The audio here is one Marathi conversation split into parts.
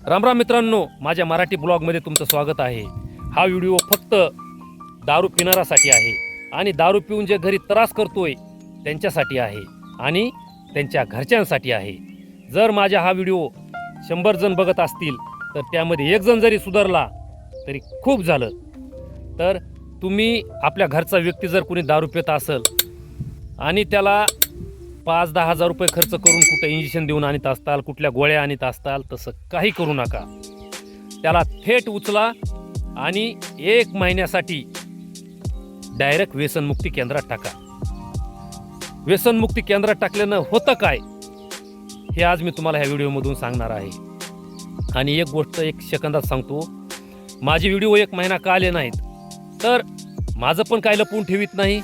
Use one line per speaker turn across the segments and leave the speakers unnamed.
राम राम मित्रांनो, माझ्या मराठी ब्लॉगमध्ये तुमचं स्वागत आहे। हा व्हिडिओ फक्त दारू पिणाऱ्यासाठी आहे आणि दारू पिऊन जे घरी त्रास करतोय त्यांच्यासाठी आहे आणि त्यांच्या घरच्यांसाठी आहे। जर माझा हा व्हिडिओ 100 जण बघत असतील तर त्यामध्ये एक जण जरी सुधारला तरी खूप झालं। तर तुम्ही आपल्या घरचा व्यक्ती जर कोणी दारू पित असेल आणि त्याला 5-10 हजार रुपये खर्च करून कुठे इंजेक्शन देऊन आणत असताल, कुठल्या गोळ्या आणत असताल, तसं काही करू नका। त्याला थेट उचला आणि 1 महिन्यासाठी डायरेक्ट व्यसनमुक्ती केंद्रात टाका। व्यसनमुक्ती केंद्रात टाकल्यानं होतं काय हे आज मी तुम्हाला ह्या व्हिडिओमधून सांगणार आहे। आणि एक गोष्ट 1 सेकंदात सांगतो, माझे व्हिडिओ 1 महिना का आले नाहीत तर माझं पण काय लपवून ठेवीत नाही।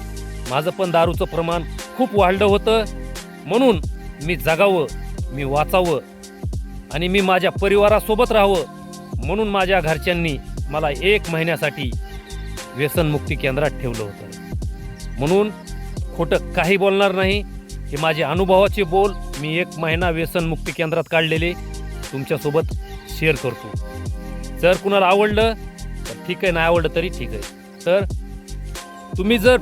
माझं पण दारूचं प्रमाण खूप वाढलं होतं, म्हणून मी जगावं, मी वाचावं आणि मी माझ्या परिवारासोबत राहावं म्हणून माझ्या घरच्यांनी मला 1 महिन्यासाठी व्यसनमुक्ती केंद्रात ठेवलं होतं। म्हणून खोटं काही बोलणार नाही, हे माझे अनुभवाचे बोल मी 1 महिना व्यसनमुक्ती केंद्रात काढलेले तुमच्यासोबत शेअर करतो। जर कुणाला आवडलं तर ठीक आहे, नाही आवडलं तरी ठीक आहे। तर तुम्ही जर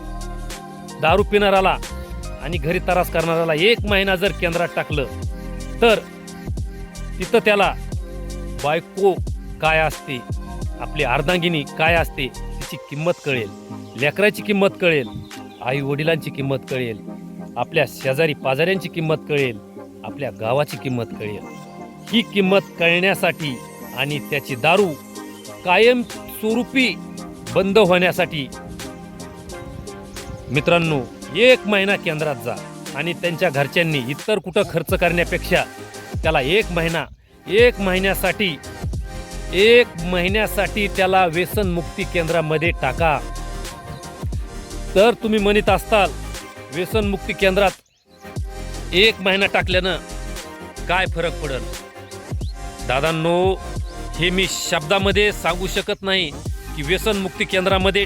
दारू पिणाऱ्याला आणि घरी त्रास करणाऱ्याला 1 महिना जर केंद्रात टाकलं तर तिथं त्याला बायको काय असते, आपली अर्धांगिनी काय असते तिची किंमत कळेल, लेकराची किंमत कळेल, आई वडिलांची किंमत कळेल, आपल्या शेजारी पाजाऱ्यांची किंमत कळेल, आपल्या गावाची किंमत कळेल। ही किंमत कळण्यासाठी आणि त्याची दारू कायम स्वरूपी बंद होण्यासाठी मित्रांनो 1 महिना केंद्रात जा आणि त्यांच्या घरच्यांनी इतर कुठं खर्च करण्यापेक्षा त्याला 1 महिन्यासाठी त्याला व्यसनमुक्ती केंद्रामध्ये टाका। तर तुम्ही म्हणत असताल व्यसनमुक्ती केंद्रात 1 महिना टाकल्यानं काय फरक पडेल? दादांनो, हे मी शब्दामध्ये सांगू शकत नाही की व्यसनमुक्ती केंद्रामध्ये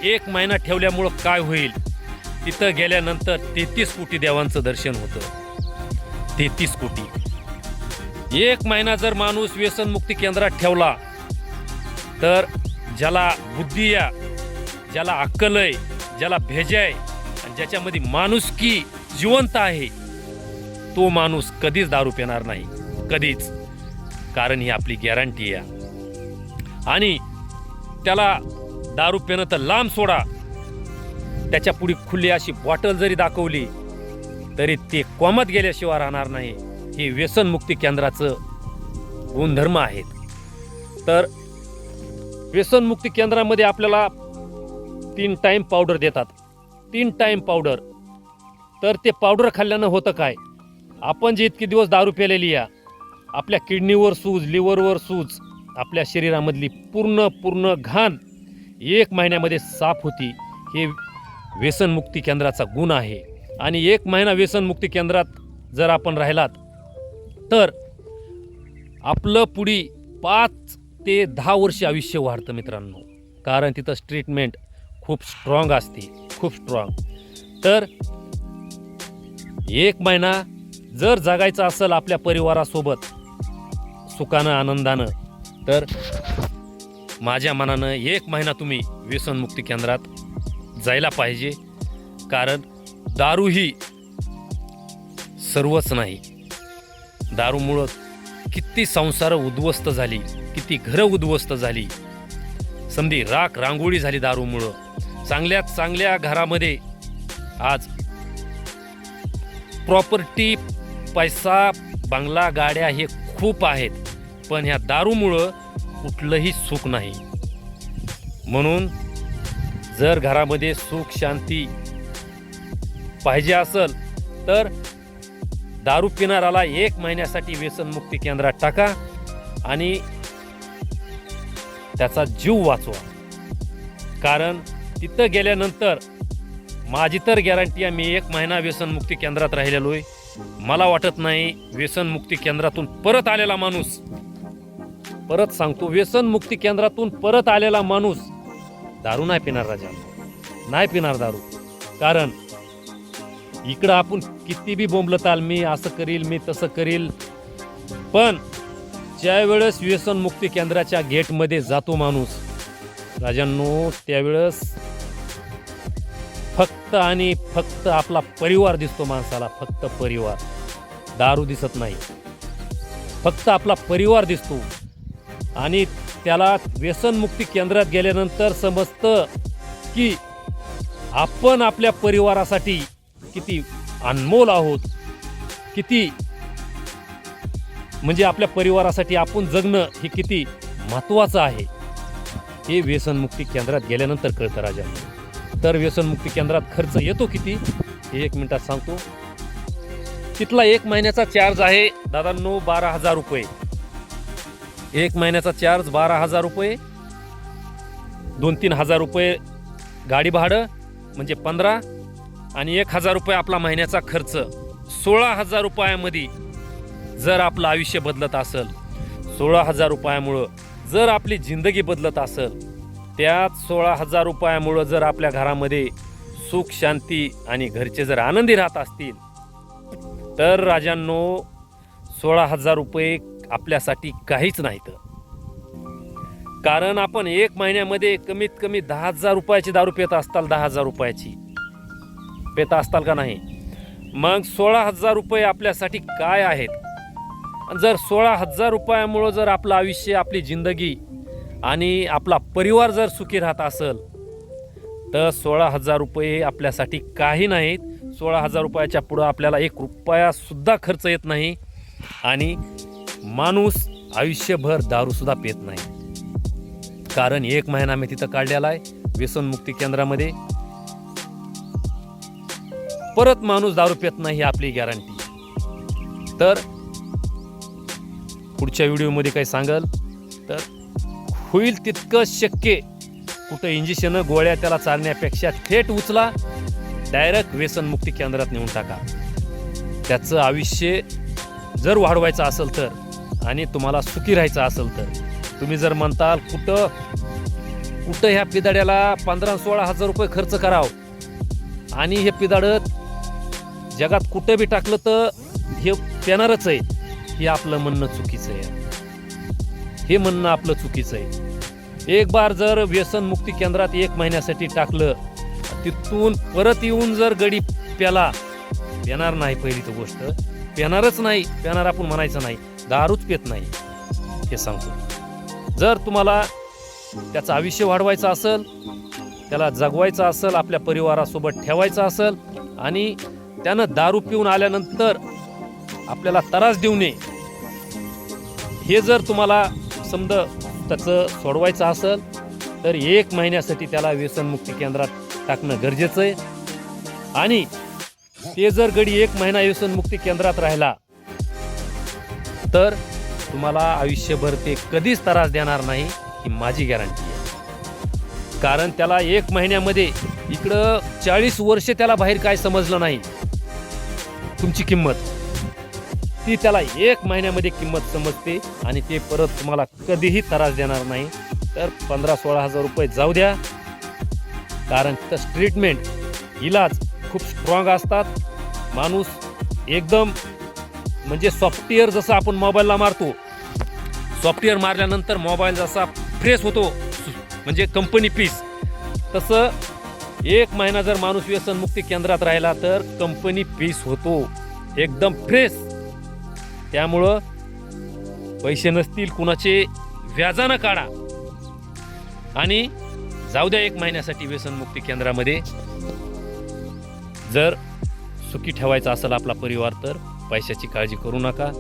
1 महिना ठेवल्यामुळं काय होईल। तिथं गेल्यानंतर 33 कोटी देवांचं दर्शन होतं। 33 कोटी। 1 महिना जर माणूस व्यसनमुक्ती केंद्रात ठेवला तर ज्याला बुद्धी आहे, ज्याला अक्कल आहे, ज्याला भेज आहे आणि ज्याच्यामध्ये माणुसकी जिवंत आहे तो माणूस कधीच दारू पिणार नाही, कधीच। कारण ही आपली गॅरंटी आहे। आणि त्याला दारू पिणं तर लांब सोडा, त्याच्या पुढे खुली अशी बॉटल जरी दाखवली तरी ते कोमात गेल्याशिवाय राहणार नाही। हे व्यसनमुक्ती केंद्राचं गुणधर्म आहेत। तर व्यसनमुक्ती केंद्रामध्ये आपल्याला 3 टाइम पावडर देतात, 3 टाइम पावडर। तर ते पावडर खाल्ल्यानं होतं काय, आपण जे इतके दिवस दारू प्यालेली आहे, आपल्या किडनीवर सूज, लिव्हरवर सूज, आपल्या शरीरामधली पूर्ण घाण 1 महिन्यामध्ये साफ होती। हे व्यसनमुक्ती केंद्राचा गुण आहे। आणि 1 महिना व्यसनमुक्ती केंद्रात जर आपण राहिलात तर आपलं पुढे 5 ते 10 वर्ष आयुष्य वाढतं मित्रांनो। कारण तिथं ट्रीटमेंट खूप स्ट्रॉंग असते, खूप स्ट्रॉंग। तर 1 महिना जर जगायचं असेल आपल्या परिवारासोबत सुखानं आनंदानं तर माझ्या मनानं 1 महिना तुम्ही व्यसनमुक्ती केंद्रात जायला पाहिजे। कारण दारू ही सर्वच नाही। दारूमुळं किती संसार उद्ध्वस्त झाली, किती घरं उद्ध्वस्त झाली, समधी राख रांगोळी झाली दारूमुळं। चांगल्यात चांगल्या घरामध्ये आज प्रॉपर्टी, पैसा, बंगला, गाड्या हे खूप आहेत, पण ह्या दारूमुळं कुठलंही सुख नाही। म्हणून जर घरामध्ये सुख शांती पाहिजे असेल तर दारू पिणाऱ्याला 1 महिन्यासाठी व्यसनमुक्ती केंद्रात टाका आणि त्याचा जीव वाचवा। कारण तिथं गेल्यानंतर माझी तर गॅरंटी आहे, मी 1 महिना व्यसनमुक्ती केंद्रात राहिलेलो आहे। मला वाटत नाही व्यसनमुक्ती केंद्रातून परत आलेला माणूस, परत सांगतो, व्यसनमुक्ती केंद्रातून परत आलेला माणूस दारू नाही पिणार राजा, नाही पिणार दारू। कारण इकडं आपण किती बी बोंबलताल, मी असं करील, मी तसं करील, पण ज्यावेळेस व्यसनमुक्ती केंद्राच्या गेटमध्ये जातो माणूस राजांनो, त्यावेळेस फक्त आणि फक्त आपला परिवार दिसतो माणसाला. फक्त परिवार, दारू दिसत नाही. फक्त आपला परिवार दिसतो. आणि त्याला व्यसनमुक्ती केंद्रात गेल्यानंतर समजतं की आपण आपल्या परिवारासाठी किती अनमोल आहोत, किती म्हणजे आपल्या परिवारासाठी आपण जगणं हे किती महत्त्वाचं आहे, हे व्यसनमुक्ती केंद्रात गेल्यानंतर कळतं राजा. तर व्यसनमुक्ती केंद्रात खर्च येतो किती हे 1 मिनिटात सांगतो. तिथला 1 महिन्याचा चार्ज आहे दादांनो 12,000 रुपये. 1 महिन्याचा चार्ज 12,000 रुपये. 2-3 हजार रुपये गाडी भाडं म्हणजे 15 आणि 1,000 रुपये आपला महिन्याचा खर्च. 16,000 रुपयामध्ये जर आपलं आयुष्य बदलत असेल, 16,000 रुपयामुळं जर आपली जिंदगी बदलत असेल, त्यात 16,000 रुपयामुळं जर आपल्या घरामध्ये सुख शांती आणि घरचे जर आनंदी राहत असतील, तर राजांनो 16,000 रुपये आपल्यासाठी काहीच नाहीत. कारण आपण 1 महिन्यामध्ये कमीत कमी 10,000 रुपयाची दारू पित असताल. 10,000 रुपयाची पिता असताल का नाही? मग 16,000 रुपये आपल्यासाठी काय आहेत? जर 16,000 रुपयामुळं जर आपलं आयुष्य, आपली जिंदगी आणि आपला परिवार जर सुखी राहत असेल, तर 16,000 रुपये आपल्यासाठी काही नाहीत. 16,000 रुपयाच्या पुढं आपल्याला 1 रुपया सुद्धा खर्च येत नाही. आणि माणूस आयुष्यभर दारूसुद्धा पित नाही. कारण 1 महिना मी तिथं काढलेला आहे व्यसनमुक्ती केंद्रामध्ये. परत माणूस दारू पित नाही, ही आपली गॅरंटी. तर पुढच्या व्हिडिओमध्ये काही सांगल तर होईल तितकं शक्य कुठं इंजेक्शन गोळ्या त्याला चालण्यापेक्षा थेट उचला, डायरेक्ट व्यसनमुक्ती केंद्रात नेऊन टाका. त्याचं आयुष्य जर वाढवायचं असेल तर आणि तुम्हाला सुखी राहायचं असेल तर, तुम्ही जर म्हणताल कुठं ह्या पिदाड्याला 15-16,000 रुपये खर्च करावं आणि हे पिदाडं जगात कुठं बी टाकलं तर हे पेणारच आहे, हे आपलं म्हणणं चुकीचं आहे. हे म्हणणं आपलं चुकीचं आहे. एक बार जर व्यसनमुक्ती केंद्रात 1 महिन्यासाठी टाकलं, तिथून परत येऊन जर गडी प्याला, पेणार नाही. पहिली तर गोष्ट पेणारच नाही. पेणार आपण म्हणायचं नाही, दारूच पित नाही हे सांगतो. जर तुम्हाला त्याचं आयुष्य वाढवायचं असेल, त्याला जगवायचं असेल, आपल्या परिवारासोबत ठेवायचं असेल आणि त्यानं दारू पिऊन आल्यानंतर आपल्याला त्रास देऊ नये, हे जर तुम्हाला समजा त्याचं सोडवायचं असेल, तर 1 महिन्यासाठी त्याला व्यसनमुक्ती केंद्रात टाकणं गरजेचं आहे. आणि ते जर गडी 1 महिना व्यसनमुक्ती केंद्रात राहिला तर तुम्हाला आयुष्यभर ते कधीच त्रास देणार नाही, ही माझी गॅरंटी आहे. कारण त्याला 1 महिन्यामध्ये इकडं 40 वर्ष त्याला बाहेर काय समजलं नाही तुमची किंमत, ती त्याला 1 महिन्यामध्ये किंमत समजते आणि ते परत तुम्हाला कधीही त्रास देणार नाही. तर 15-16,000 रुपये जाऊ द्या. कारण तर ट्रीटमेंट, इलाज खूप स्ट्रॉंग असतात. माणूस एकदम म्हणजे सॉफ्टवेअर जसं आपण मोबाईलला मारतो, सॉफ्टवेअर मारल्यानंतर मोबाईल जसा फ्रेश होतो म्हणजे कंपनी पीस, तसं 1 महिना जर माणूस व्यसनमुक्ती केंद्रात राहिला तर कंपनी पीस होतो, एकदम फ्रेश. त्यामुळं पैसे नसतील कुणाचे, व्याजानं काढा आणि जाऊ द्या 1 महिन्यासाठी व्यसनमुक्ती केंद्रामध्ये. जर सुखी ठेवायचा असेल आपला परिवार तर पैशाची काळजी करू नका.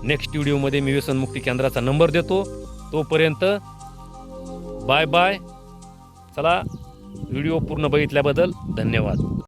नेक्स्ट व्हिडिओमध्ये मी व्यसनमुक्ती केंद्राचा नंबर देतो. तोपर्यंत बाय बाय. चला, व्हिडिओ पूर्ण बघितल्याबद्दल धन्यवाद.